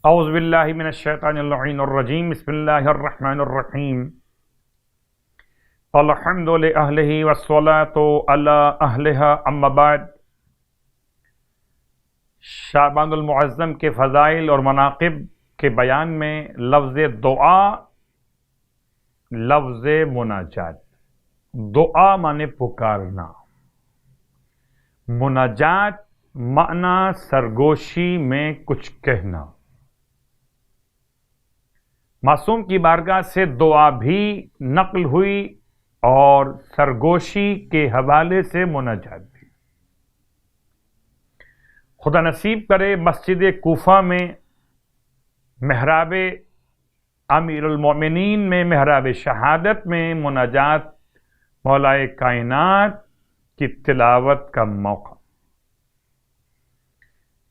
اعوذ باللہ من الشیطان اللعین الرجیم بسم اللہ الرحمن الرحیم الحمد لأہلہ والصلاة علی اہلہا اما بعد۔ شعبان المعظم کے فضائل اور مناقب کے بیان میں لفظ دعا، لفظ مناجات۔ دعا مانے پکارنا، مناجات معنی سرگوشی میں کچھ کہنا۔ معصوم کی بارگاہ سے دعا بھی نقل ہوئی اور سرگوشی کے حوالے سے مناجات بھی۔ خدا نصیب کرے مسجد کوفہ میں محراب امیر المومنین میں محراب شہادت میں مناجات مولائے کائنات کی تلاوت کا موقع۔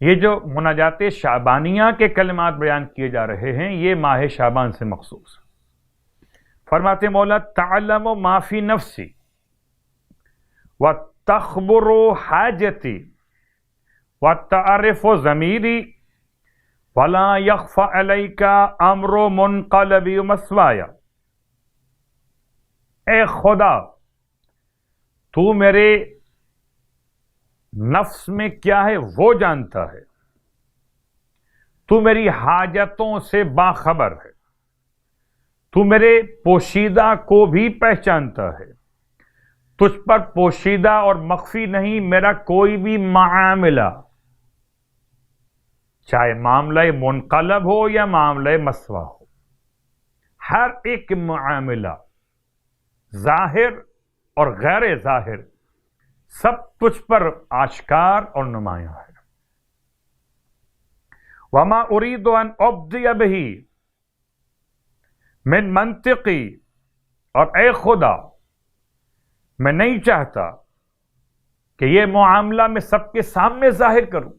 یہ جو مناجات شعبانیہ کے کلمات بیان کیے جا رہے ہیں یہ ماہ شعبان سے مخصوص۔ فرماتے مولا تعلم ما فی نفسی وتخبر حاجتی وتعرف ضمیری ولا یخفی علیک امر منقلبی مثوایا۔ اے خدا، تو میرے نفس میں کیا ہے وہ جانتا ہے، تو میری حاجتوں سے باخبر ہے، تو میرے پوشیدہ کو بھی پہچانتا ہے، تجھ پر پوشیدہ اور مخفی نہیں میرا کوئی بھی معاملہ، چاہے معاملہ منقلب ہو یا معاملہ مسوا ہو۔ ہر ایک معاملہ ظاہر اور غیر ظاہر سب تجھ پر آشکار اور نمایاں ہے۔ وما اريد ان ابدی بہ من منطقی، اور اے خدا میں نہیں چاہتا کہ یہ معاملہ میں سب کے سامنے ظاہر کروں۔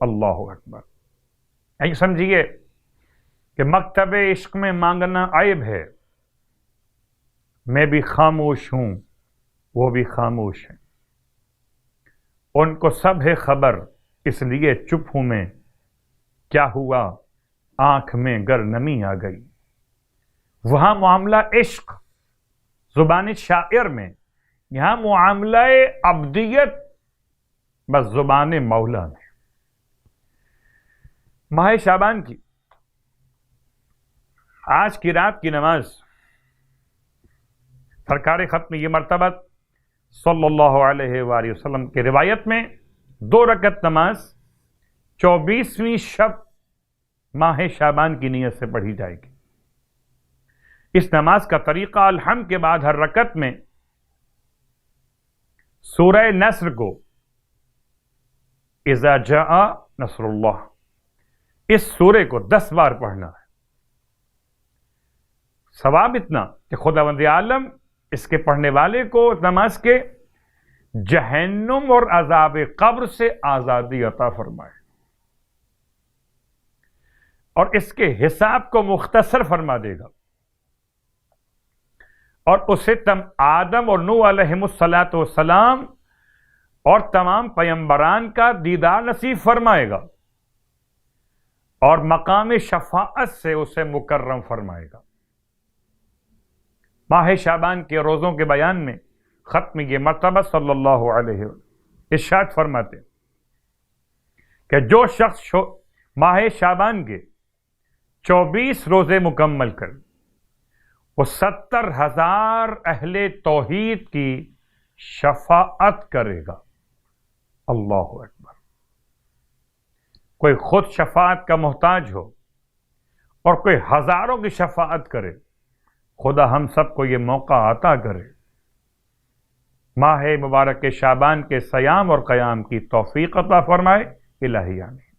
اللہ اکبر۔ یہی سمجھیے کہ مکتب عشق میں مانگنا عیب ہے۔ میں بھی خاموش ہوں، وہ بھی خاموش ہیں، ان کو سب ہے خبر، اس لیے چپ ہوں میں۔ کیا ہوا آنکھ میں گر نمی آ گئی۔ وہاں معاملہ عشق زبان شاعر میں، یہاں معاملہ عبدیت بس زبان مولا میں۔ ماہ شعبان کی آج کی رات کی نماز سرکار ختم یہ مرتبہ صلی اللہ علیہ وآلہ وسلم کی روایت میں 2 رکعت نماز 24ویں شب ماہ شعبان کی نیت سے پڑھی جائے گی۔ اس نماز کا طریقہ الحمد کے بعد ہر رکعت میں سورہ نصر کو اذا جاء نصر اللہ، اس سورے کو 10 بار پڑھنا ہے۔ ثواب اتنا کہ خداوند عالم اس کے پڑھنے والے کو نماز کے جہنم اور عذاب قبر سے آزادی عطا فرمائے اور اس کے حساب کو مختصر فرما دے گا، اور اسے آدم اور نوح علیہم الصلاۃ والسلام اور تمام پیغمبران کا دیدار نصیب فرمائے گا اور مقام شفاعت سے اسے مکرم فرمائے گا۔ ماہ شعبان کے روزوں کے بیان میں ختم یہ مرتبہ صلی اللہ علیہ وسلم ارشاد فرماتے کہ جو شخص ماہ شعبان کے 24 روزے مکمل کر وہ 70,000 اہل توحید کی شفاعت کرے گا۔ اللہ اکبر۔ کوئی خود شفاعت کا محتاج ہو اور کوئی ہزاروں کی شفاعت کرے، خدا ہم سب کو یہ موقع عطا کرے۔ ماہ مبارک شعبان کے صیام اور قیام کی توفیق عطا فرمائے، الہی آمین۔